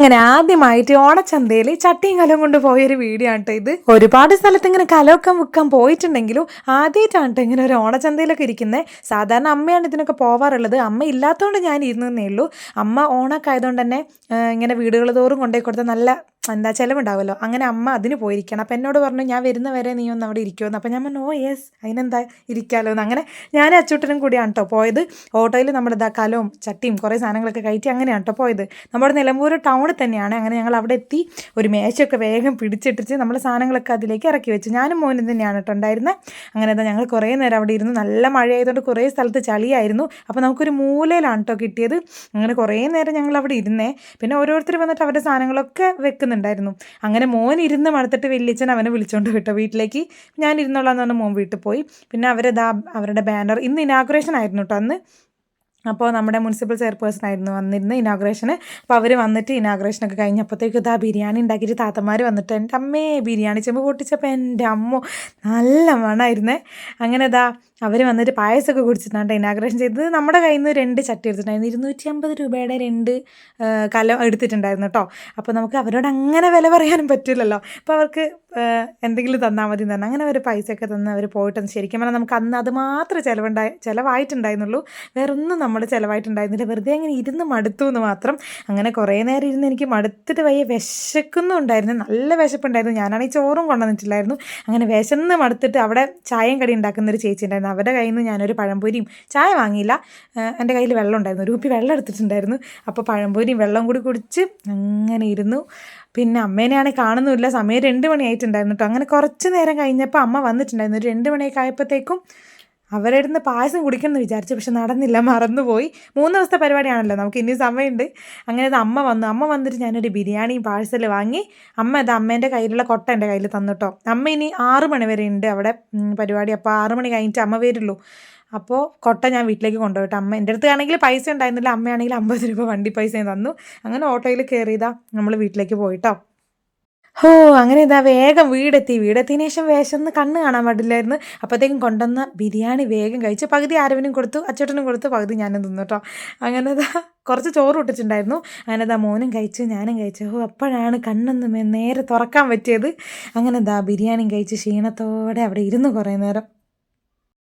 അങ്ങനെ ആദ്യമായിട്ട് ഓണച്ചന്തയിൽ ചട്ടിയും കലവും കൊണ്ട് പോയൊരു വീഡിയോ ആണ് ഇത്. ഒരുപാട് സ്ഥലത്ത് ഇങ്ങനെ കലമൊക്കെ വിൽക്കാൻ പോയിട്ടുണ്ടെങ്കിലും ആദ്യമായിട്ടാണ് ഇങ്ങനെ ഒരു ഓണച്ചന്തയിലൊക്കെ ഇരിക്കുന്നത്. സാധാരണ അമ്മയാണ് ഇതിനൊക്കെ പോവാറുള്ളത്. അമ്മ ഇല്ലാത്തതുകൊണ്ട് ഞാൻ ഇരുന്നേ ഉള്ളൂ. അമ്മ ഓണൊക്കെ ആയതുകൊണ്ട് തന്നെ ഇങ്ങനെ വീടുകൾ തോറും കൊണ്ടുപോയി കൊടുത്താൽ നല്ല ചിലവുണ്ടാവുമല്ലോ. അങ്ങനെ അമ്മ അതിന് പോയിരിക്കണം. അപ്പം എന്നോട് പറഞ്ഞു ഞാൻ വരുന്ന വരെ നീ ഒന്ന് അവിടെ ഇരിക്കുമെന്ന്. അപ്പം ഞാൻ പറഞ്ഞു ഓ യെസ് അതിനെന്താ ഇരിക്കാമല്ലോ എന്ന്. അങ്ങനെ ഞാൻ അച്ചൂട്ടനും കൂടിയാണ് കേട്ടോ പോയത്. ഓട്ടോയിൽ നമ്മുടെ കലവും ചട്ടിയും കുറേ സാധനങ്ങളൊക്കെ കയറ്റി അങ്ങനെയാണ് കേട്ടോ പോയത്. നമ്മുടെ നിലമ്പൂർ ടൗണിൽ തന്നെയാണ്. അങ്ങനെ ഞങ്ങൾ അവിടെ എത്തി ഒരു മേശയൊക്കെ വേഗം പിടിച്ചിട്ടിച്ച് നമ്മൾ സാധനങ്ങളൊക്കെ അതിലേക്ക് ഇറക്കി വെച്ചു. ഞാനും മോനും തന്നെയാണ് കേട്ടോ ഉണ്ടായിരുന്നത്. അങ്ങനെ ഞങ്ങൾ കുറേ നേരം അവിടെ ഇരുന്നു. നല്ല മഴയായതുകൊണ്ട് കുറേ സ്ഥലത്ത് ചളിയായിരുന്നു. അപ്പോൾ നമുക്കൊരു മൂലയിലാണ് കേട്ടോ കിട്ടിയത്. അങ്ങനെ കുറേ നേരം ഞങ്ങൾ അവിടെ ഇരുന്നേ. പിന്നെ ഓരോരുത്തർ വന്നിട്ട് അവരുടെ സാധനങ്ങളൊക്കെ വെക്കുന്നുണ്ടായിരുന്നു. അങ്ങനെ മോൻ ഇരുന്ന് മടുത്തിട്ട് വലിയച്ഛൻ അവനെ വിളിച്ചുകൊണ്ട് വിട്ടോ വീട്ടിലേക്ക്. ഞാൻ ഇരുന്നോളാന്ന് പറഞ്ഞാൽ മോൻ വീട്ടിൽ പോയി. പിന്നെ അവരുടെ ബാനർ ഇന്ന് ഇനാഗുറേഷൻ ആയിരുന്നു കേട്ടോ അന്ന്. അപ്പോൾ നമ്മുടെ മുനിസിപ്പൽ ചെയർപേഴ്സൺ ആയിരുന്നു വന്നിരുന്ന ഇനാഗ്രേഷന്. അപ്പോൾ അവർ വന്നിട്ട് ഇനാഗ്രേഷനൊക്കെ കഴിഞ്ഞപ്പോഴത്തേക്കും ബിരിയാണി ഉണ്ടാക്കിയിട്ട് താത്തമാർ വന്നിട്ട് എൻ്റെ അമ്മേ ബിരിയാണി ചെമ്പ് പൊട്ടിച്ചപ്പോൾ എൻ്റെ അമ്മ നല്ല മണമായിരുന്നേ. അങ്ങനെ അവർ വന്നിട്ട് പായസമൊക്കെ കുടിച്ചിട്ടാണ് ഇനാഗ്രേഷൻ ചെയ്തത്. നമ്മുടെ കയ്യിൽ നിന്ന് 2 ചട്ടി എടുത്തിട്ടുണ്ടായിരുന്നു. 250 രൂപയുടെ 2 കലം എടുത്തിട്ടുണ്ടായിരുന്നു കേട്ടോ. അപ്പോൾ നമുക്ക് അവരോട് അങ്ങനെ വില പറയാനും പറ്റില്ലല്ലോ. അപ്പോൾ അവർക്ക് എന്തെങ്കിലും തന്നാൽ മതി തന്നെ. അങ്ങനെ അവർ പൈസയൊക്കെ തന്ന് അവർ പോയിട്ടെന്ന് ശരിക്കും പറഞ്ഞാൽ നമുക്ക് അന്ന് അത് മാത്രമേ ചിലവായിട്ടുണ്ടായിരുന്നുള്ളൂ. വേറൊന്നും നമ്മൾ ചിലവായിട്ടുണ്ടായിരുന്നില്ല. വെറുതെ അങ്ങനെ ഇരുന്ന് മടുത്തു എന്ന് മാത്രം. അങ്ങനെ കുറേ നേരം ഇരുന്ന് എനിക്ക് മടുത്തിട്ട് വയ്യ, വിശക്കുന്നുണ്ടായിരുന്നു, നല്ല വിശപ്പുണ്ടായിരുന്നു. ഞാനാണെങ്കിൽ ചോറും കൊണ്ടുവന്നിട്ടില്ലായിരുന്നു. അങ്ങനെ വിശന്ന് മടുത്തിട്ട് അവിടെ ചായയും കടി ഉണ്ടാക്കുന്നൊരു ചേച്ചി ഉണ്ടായിരുന്നു. അവരുടെ കയ്യിൽ നിന്ന് ഞാനൊരു പഴംപൊരിയും, ചായ വാങ്ങിയില്ല, എൻ്റെ കയ്യിൽ വെള്ളം ഉണ്ടായിരുന്നു, ഒരു കുപ്പി വെള്ളം എടുത്തിട്ടുണ്ടായിരുന്നു. അപ്പോൾ പഴംപൊരിയും വെള്ളം കൂടി കുടിച്ച് അങ്ങനെ ഇരുന്നു. പിന്നെ അമ്മേനെയാണെങ്കിൽ കാണുന്നുമില്ല. സമയം 2 മണിയായിട്ടുണ്ടായിരുന്നു കേട്ടോ. അങ്ങനെ കുറച്ച് നേരം കഴിഞ്ഞപ്പോൾ അമ്മ വന്നിട്ടുണ്ടായിരുന്നു. ഒരു 2 മണിയൊക്കെ ആയപ്പോഴത്തേക്കും അവരുടെ അടുത്ത് പായസം കുടിക്കണമെന്ന് വിചാരിച്ചു. പക്ഷെ നടന്നില്ല, മറന്നുപോയി. 3 ദിവസത്തെ പരിപാടിയാണല്ലോ, നമുക്ക് ഇനി സമയമുണ്ട്. അങ്ങനെ അമ്മ വന്നിട്ട് ഞാനൊരു ബിരിയാണിയും പാഴ്സൽ വാങ്ങി. അമ്മേൻ്റെ കയ്യിലുള്ള കൊട്ട എൻ്റെ കയ്യിൽ തന്നു കേട്ടോ. അമ്മ ഇനി 6 മണി വരെ ഉണ്ട് അവിടെ പരിപാടി. അപ്പോൾ 6 മണി കഴിഞ്ഞിട്ട് അമ്മ വരുള്ളൂ. അപ്പോൾ കൊട്ട ഞാൻ വീട്ടിലേക്ക് കൊണ്ടുപോയിട്ട് അമ്മ എൻ്റെ അടുത്ത് ആണെങ്കിൽ പൈസ ഉണ്ടായിരുന്നില്ല. അമ്മയാണെങ്കിൽ 50 രൂപ വണ്ടി പൈസയും തന്നു. അങ്ങനെ ഓട്ടോയിൽ കയറിയതാ നമ്മൾ വീട്ടിലേക്ക് പോയിട്ടോ. അങ്ങനെ വേഗം വീടെത്തിയതിന് ശേഷം വിശന്ന് കണ്ണ് കാണാൻ പാടില്ലായിരുന്നു. അപ്പോഴത്തേക്കും കൊണ്ടുവന്ന ബിരിയാണി വേഗം കഴിച്ചു. പകുതി ആരവിനും കൊടുത്തു, അച്ചോട്ടനും കൊടുത്തു, പകുതി ഞാനും തിന്നു കേട്ടോ. അങ്ങനെ കുറച്ച് ചോറ് ഇട്ടിട്ടുണ്ടായിരുന്നു. അങ്ങനെ മോനും കഴിച്ചു, ഞാനും കഴിച്ചു. അപ്പോഴാണ് കണ്ണൊന്ന് നേരെ തുറക്കാൻ പറ്റിയത്. അങ്ങനെ ബിരിയാണിയും കഴിച്ച് ക്ഷീണത്തോടെ അവിടെ ഇരുന്നു കുറേ നേരം.